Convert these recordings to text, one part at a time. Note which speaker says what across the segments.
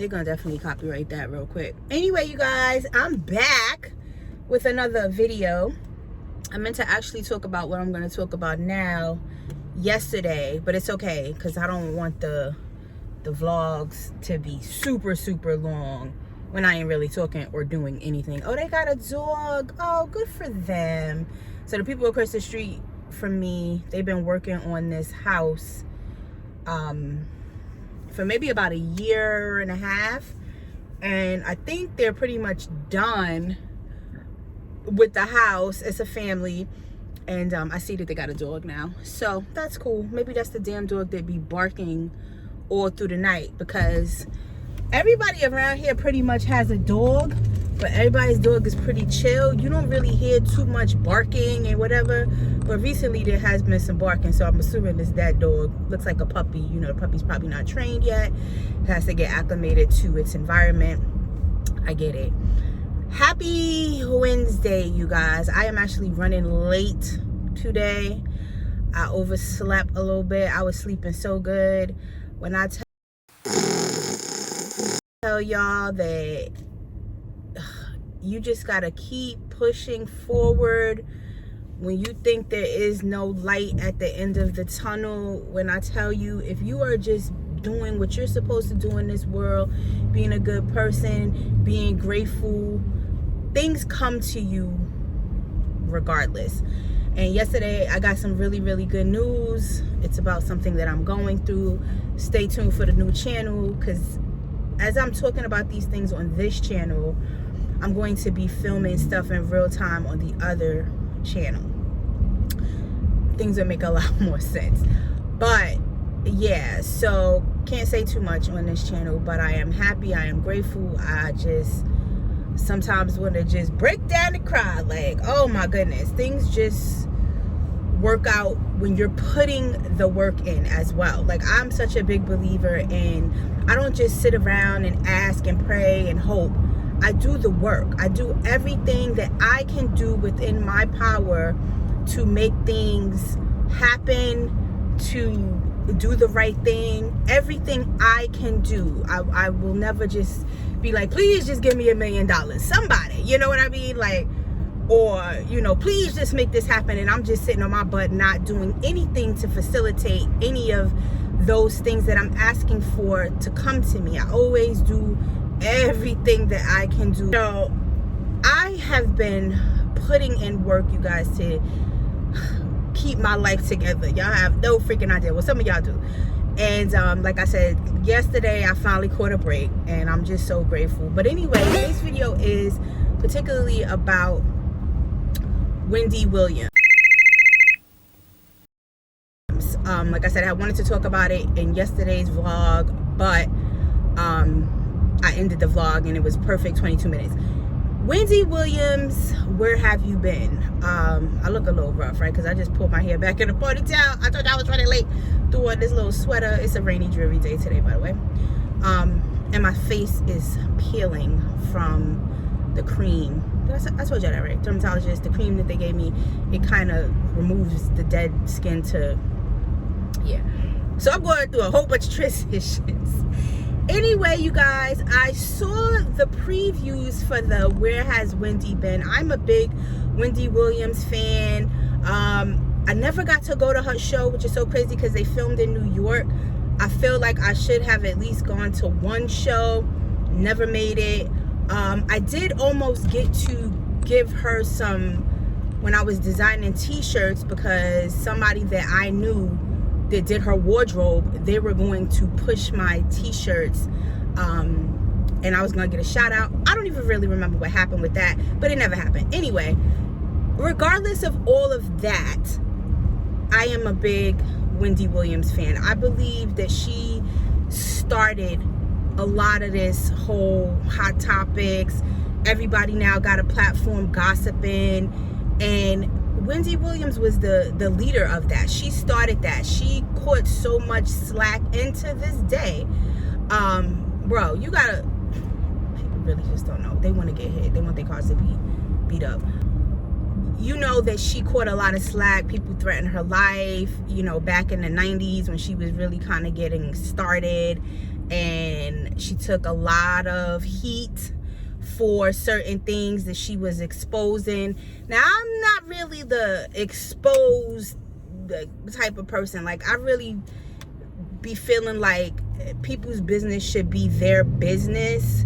Speaker 1: they're gonna definitely copyright that real quick. Anyway, you guys, I'm back with another video. I meant to actually talk about what I'm gonna talk about now yesterday, but it's okay because I don't want the vlogs to be super long when I ain't really talking or doing anything. Oh, they got a dog. Oh, good for them. So the people across the street from me, they've been working on this house for maybe about a year and a half, and I think they're pretty much done with the house. It's a family, and I see that they got a dog now, so that's cool. Maybe that's the damn dog that be barking all through the night, because everybody around here pretty much has a dog, but everybody's dog is pretty chill. You don't really hear too much barking and whatever, but recently there has been some barking, so I'm assuming it's that dog. Looks like a puppy. You know, the puppy's probably not trained yet. It has to get acclimated to its environment. I get it. Happy Wednesday, you guys. I am actually running late today. I overslept a little bit. I was sleeping so good. When I tell y'all that you just gotta keep pushing forward when you think there is no light at the end of the tunnel. When I tell you, if you are just doing what you're supposed to do in this world, being a good person, being grateful, things come to you regardless. And yesterday I got some really good news. It's about something that I'm going through. Stay tuned for the new channel, because as I'm talking about these things on this channel, I'm going to be filming stuff in real time on the other channel. Things will make a lot more sense. But yeah, so can't say too much on this channel, but I am happy, I am grateful. I just sometimes want to just break down and cry, like, oh my goodness. Things just work out when you're putting the work in as well. Like, I'm such a big believer in, I don't just sit around and ask and pray and hope. I do the work. I do everything that I can do within my power to make things happen, to do the right thing. Everything I can do. I will never just be like, please just give me $1 million. Somebody, you know what I mean? Like, or, you know, please just make this happen, and I'm just sitting on my butt not doing anything to facilitate any of those things that I'm asking for to come to me. I always do everything that I can do. So I have been putting in work, you guys, to keep my life together. Y'all have no freaking idea. Well, some of y'all do. And like I said, yesterday I finally caught a break, and I'm just so grateful. But anyway, today's video is particularly about Wendy Williams. Like I said, I wanted to talk about it in yesterday's vlog, but I ended the vlog and it was perfect 22 minutes. Wendy Williams, where have you been? I look a little rough, right? Because I just pulled my hair back in a ponytail. I thought I was running late. Threw on this little sweater. It's a rainy, dreary day today, by the way. And my face is peeling from the cream. I told you that, right? Dermatologist, the cream that they gave me, it kind of removes the dead skin to, yeah. So I'm going through a whole bunch of transitions. Anyway, you guys, I saw the previews for the Where Has Wendy Been? I'm a big Wendy Williams fan. I never got to go to her show, which is so crazy because they filmed in New York. I feel like I should have at least gone to one show. Never made it. I did almost get to give her some when I was designing t-shirts, because somebody that I knew that did her wardrobe, they were going to push my t-shirts, and I was gonna get a shout out. I don't even really remember what happened with that, but it never happened. Anyway, regardless of all of that, I am a big Wendy Williams fan. I believe that she started a lot of this whole hot topics. Everybody now got a platform gossiping, and Wendy Williams was the leader of that. She started that. She caught so much slack, and to this day, bro, you gotta, people really just don't know. They want to get hit. They want their cars to be beat up. You know that she caught a lot of slack. People threatened her life, you know, back in the 90s when she was really kind of getting started. and she took a lot of heat for certain things that she was exposing. Now, I'm not really the exposed type of person. Like, I really be feeling like people's business should be their business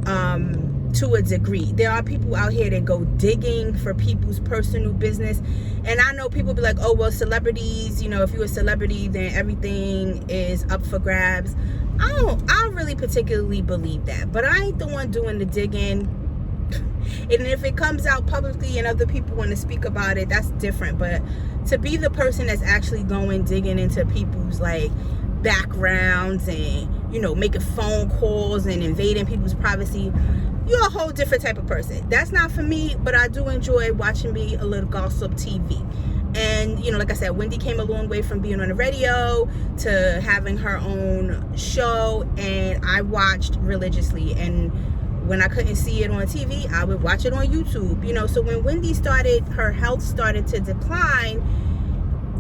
Speaker 1: to a degree. There are people out here that go digging for people's personal business, and I know people be like, oh well, celebrities, you know, if you're a celebrity then everything is up for grabs. I don't really particularly believe that, but I ain't the one doing the digging. And if it comes out publicly and other people want to speak about it, that's different. But to be the person that's actually going digging into people's like backgrounds and, you know, making phone calls and invading people's privacy, you're a whole different type of person. That's not for me, but I do enjoy watching me a little gossip TV. And, you know, like I said, Wendy came a long way from being on the radio to having her own show, and I watched religiously. And when I couldn't see it on TV, I would watch it on YouTube, you know. So when Wendy started, her health started to decline,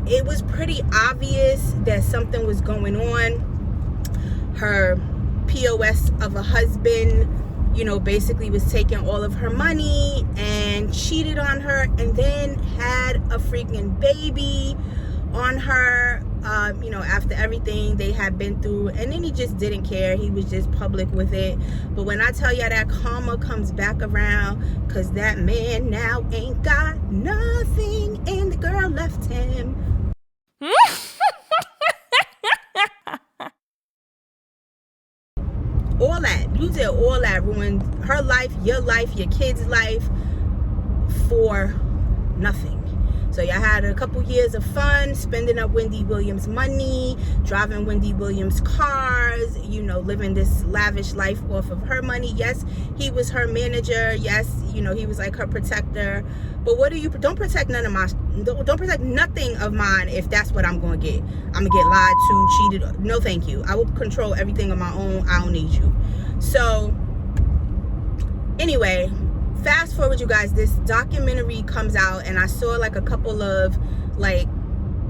Speaker 1: it was pretty obvious that something was going on. Her POS of a husband, you know, basically was taking all of her money and cheated on her, and then had a freaking baby on her, you know, after everything they had been through. And then he just didn't care. He was just public with it. But when I tell y'all that karma comes back around, because that man now ain't got nothing, and the girl left him. All that, you did all that, ruined her life, your kids' life for nothing. So y'all had a couple years of fun, spending up Wendy Williams money, driving Wendy Williams cars, you know, living this lavish life off of her money. Yes, he was her manager. Yes, you know, he was like her protector. But what do you, don't protect none of my, don't protect nothing of mine if that's what I'm going to get. I'm going to get lied to, cheated. No, thank you. I will control everything on my own. I don't need you. So anyway, fast forward, you guys, this documentary comes out, and I saw like a couple of like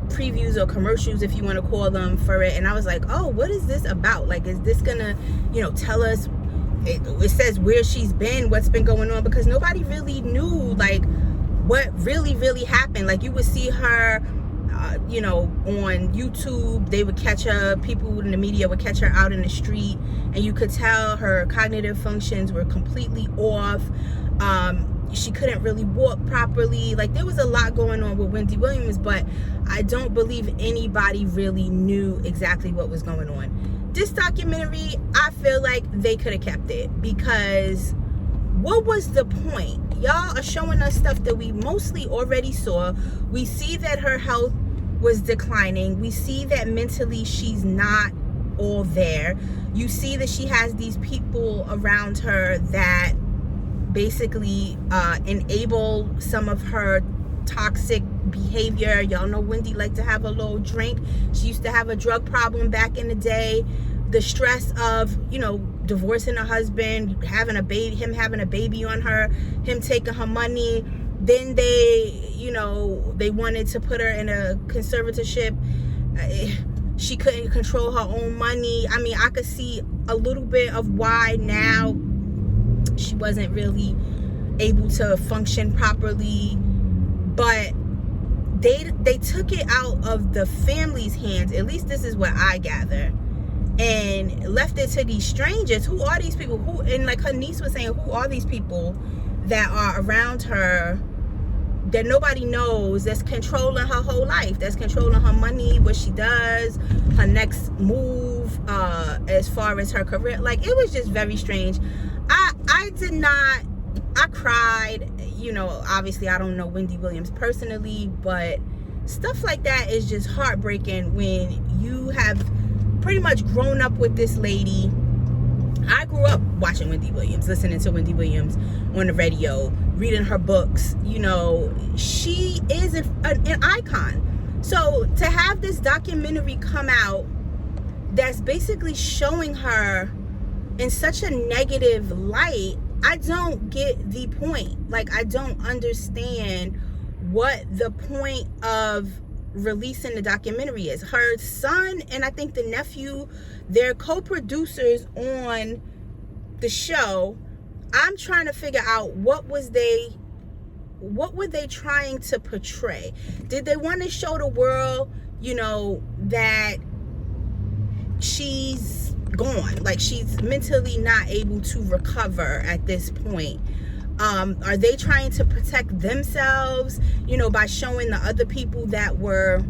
Speaker 1: previews or commercials, if you want to call them, for it. And I was like, oh, what is this about? Like, is this gonna, you know, tell us, it says where she's been, what's been going on, because nobody really knew like what really happened. Like, you would see her, you know, on YouTube, they would catch her, people in the media would catch her out in the street, and you could tell her cognitive functions were completely off. She couldn't really walk properly. Like, there was a lot going on with Wendy Williams, but I don't believe anybody really knew exactly what was going on. This documentary, I feel like they could have kept it, because what was the point? Y'all are showing us stuff that we mostly already saw. We see that her health was declining. We see that mentally she's not all there. You see that she has these people around her that basically enable some of her toxic behavior. Y'all know Wendy liked to have a little drink. She used to have a drug problem back in the day. The stress of, you know, divorcing her husband, having a baby, him having a baby on her, him taking her money. Then they, you know, they wanted to put her in a conservatorship. She couldn't control her own money. I mean, I could see a little bit of why now she wasn't really able to function properly, but they took it out of the family's hands. At least this is what I gather, and left it to these strangers. Who are these people? Who, and like her niece was saying, who are these people that are around her that nobody knows, that's controlling her whole life, that's controlling her money, what she does, her next move, as far as her career? Like, it was just very strange. I cried. You know, obviously I don't know Wendy Williams personally, but stuff like that is just heartbreaking when you have pretty much grown up with this lady. I grew up watching Wendy Williams, listening to Wendy Williams on the radio, reading her books. You know, she is an icon. So to have this documentary come out that's basically showing her in such a negative light, I don't get the point. Like, I don't understand what the point of releasing the documentary is. Her son and I think the nephew, they're co-producers on the show. I'm trying to figure out what were they trying to portray? Did they want to show the world, you know, that she's gone, like she's mentally not able to recover at this point? Are they trying to protect themselves, you know, by showing the other people that were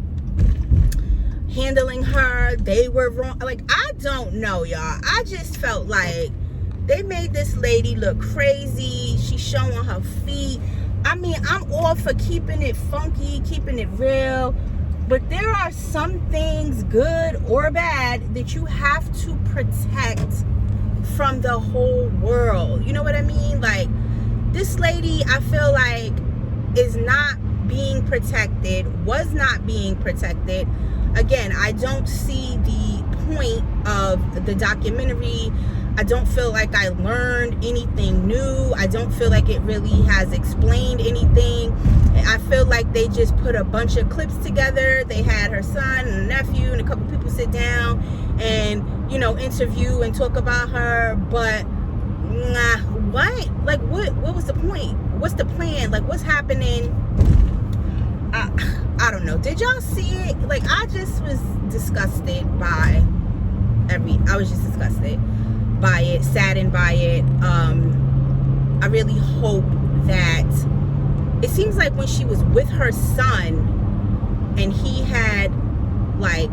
Speaker 1: handling her, they were wrong? Like, I don't know, y'all. I just felt like they made this lady look crazy. She's showing her feet. I mean, I'm all for keeping it funky, keeping it real, but there are some things, good or bad, that you have to protect from the whole world. You know what I mean? Like, this lady, I feel like, is not being protected, was not being protected. Again, I don't see the point of the documentary. I don't feel like I learned anything new. I don't feel like it really has explained anything. I feel like they just put a bunch of clips together. They had her son and nephew and a couple people sit down and, you know, interview and talk about her. But what? Like, what was the point? What's the plan? Like, what's happening? I don't know. Did y'all see it? Like, I just was disgusted by I was just disgusted by it, saddened by it. I really hope that, it seems like when she was with her son and he had like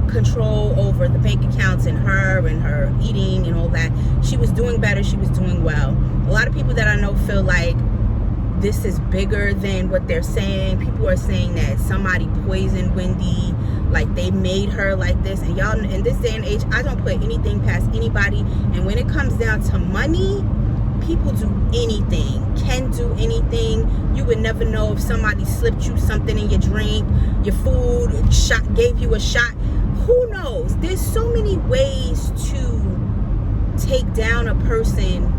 Speaker 1: control over the bank accounts and her eating and all that, she was doing better, she was doing well. A lot of people that I know feel like this is bigger than what they're saying. People are saying that somebody poisoned Wendy, like they made her like this. And y'all, in this day and age, I don't put anything past anybody. And when it comes down to money, people do anything, can do anything. You would never know if somebody slipped you something in your drink, your food, gave you a shot. Who knows? There's so many ways to take down a person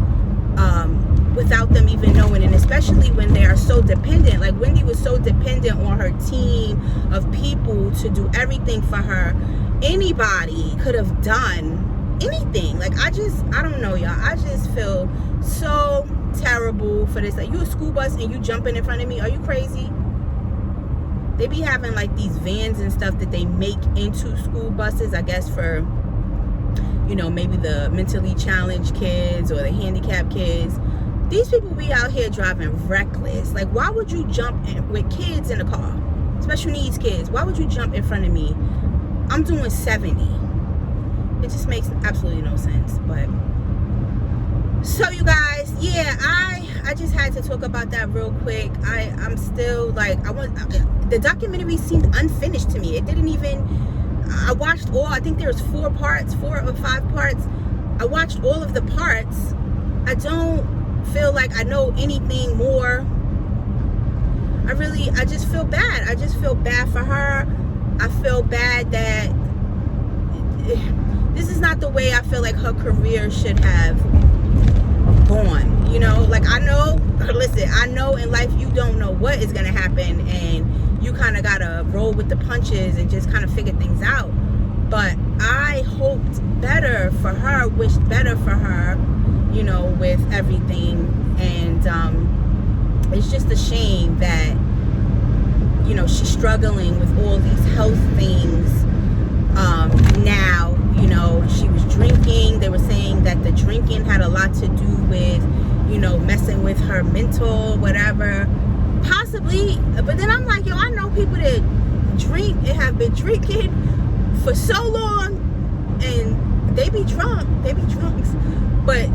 Speaker 1: without them even knowing, and especially when they are so dependent. Like, Wendy was so dependent on her team of people to do everything for her. Anybody could have done anything. Like, I don't know, y'all. I just feel so terrible for this. Like, you a school bus and you jumping in front of me? Are you crazy? They be having like these vans and stuff that they make into school buses, I guess, for, you know, maybe the mentally challenged kids or the handicapped kids. These people be out here driving reckless. Like, why would you jump with kids in the car? Special needs kids. Why would you jump in front of me? I'm doing 70. It just makes absolutely no sense. But, so you guys, yeah, I just had to talk about that real quick. I'm still like, the documentary seemed unfinished to me. It didn't even, I watched all, I think there's 4 or 5 parts. I watched all of the parts. I don't feel like I know anything more. I just feel bad. I just feel bad for her. I feel bad that this is not the way I feel like her career should have gone. You know, like, I know in life you don't know what is going to happen, and you kind of got to roll with the punches and just kind of figure things out. But I hoped better for her, wished better for her, you know, with everything. And it's just a shame that, you know, she's struggling with all these health things. Now, you know, she was drinking. They were saying that the drinking had a lot to do with, you know, messing with her mental, whatever. Possibly. But then I'm like, yo, I know people that drink and have been drinking for so long, and they be drunk. They be drunks. But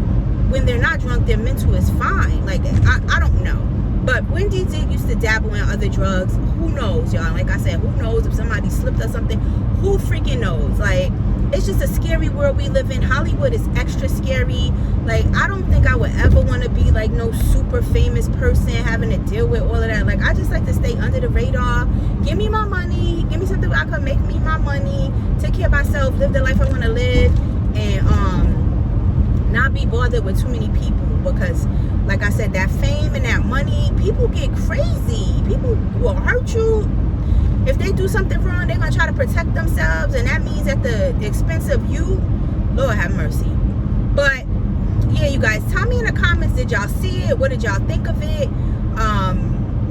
Speaker 1: when they're not drunk, their mental is fine. Like, I don't know. But Wendy did used to dabble in other drugs. Who knows, y'all? Like I said, who knows if somebody slipped or something? Who freaking knows? Like, it's just a scary world we live in. Hollywood is extra scary. Like, I don't think I would ever want to be like no super famous person having to deal with all of that. Like, I just like to stay under the radar. Give me my money. Give me something where I can make me my money. Take care of myself. Live the life I want to live. And not be bothered with too many people. Because, like I said, that fame and that money, people get crazy. People will hurt you. If they do something wrong, they're gonna try to protect themselves, and that means at the expense of you. Lord have mercy. But yeah, you guys, tell me in the comments, did y'all see it? What did y'all think of it?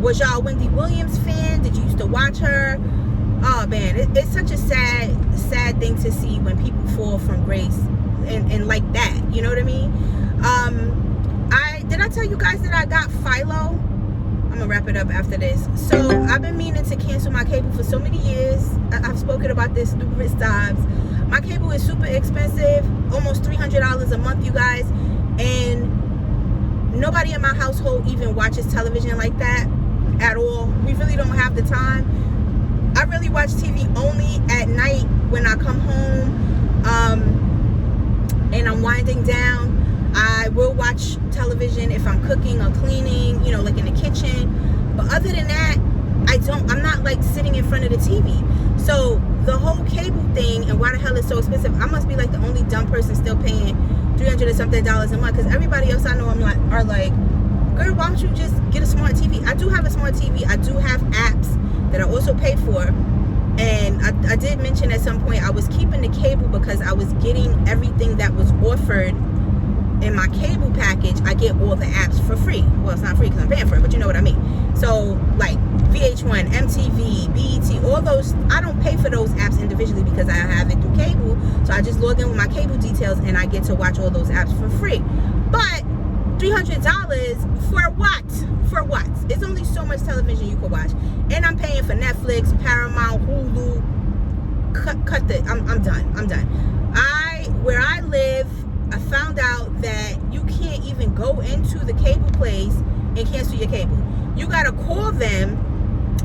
Speaker 1: Was y'all a Wendy Williams fan? Did you used to watch her? Oh man, it's such a sad thing to see when people fall from grace and like that. You know what I mean? Did I tell you guys that I got Philo? I'm gonna wrap it up after this. So I've been meaning to cancel my cable for so many years. I've spoken about this numerous times. My cable is super expensive, almost $300 a month, you guys, and nobody in my household even watches television like that at all. We really don't have the time. I really watch TV only at night when I come home and I'm winding down. I will watch television if I'm cooking or cleaning, you know, like in the kitchen. But other than that, I'm not like sitting in front of the TV. So the whole cable thing and why the hell it's so expensive, I must be like the only dumb person still paying $300 and something a month, because everybody else I know are like, girl, why don't you just get a smart TV? I do have a smart TV. I do have apps that I also pay for. And I did mention at some point I was keeping the cable because I was getting everything that was offered in my cable package. I get all the apps for free. Well, it's not free because I'm paying for it, but you know what I mean. So like VH1, MTV, BET, all those, I don't pay for those apps individually because I have it through cable. So I just log in with my cable details and I get to watch all those apps for free. But $300 for what? For what? It's only so much television you can watch. And I'm paying for Netflix, Paramount, Hulu. Cut the, I'm done. Where I live, I found out that you can't even go into the cable place and cancel your cable. You gotta call them.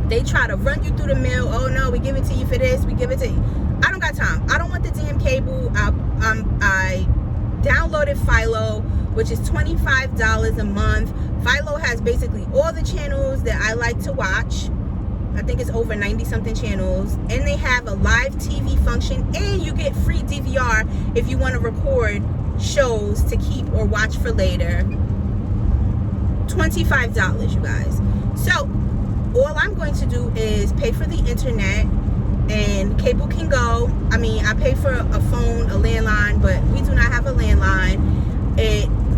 Speaker 1: They try to run you through the mail. Oh no, we give it to you for this, we give it to you. I don't got time. I don't want the damn cable. I downloaded Philo, which is $25 a month. Philo has basically all the channels that I like to watch. I think it's over 90 something channels, and they have a live TV function, and you get free DVR if you want to record shows to keep or watch for later. $25, you guys. So all I'm going to do is pay for the internet, and cable can go. I mean, I pay for a phone, a landline, but we do not have a landline.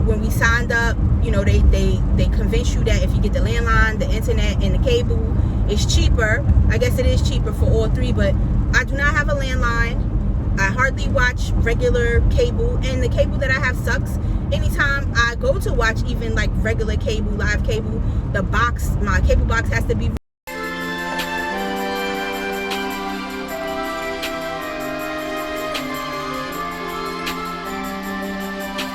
Speaker 1: When we signed up, you know, they convince you that if you get the landline, the internet, and the cable, it's cheaper. I guess it is cheaper for all three, but I do not have a landline. I hardly watch regular cable, and the cable that I have sucks. Anytime I go to watch even like regular cable, live cable, my cable box has to be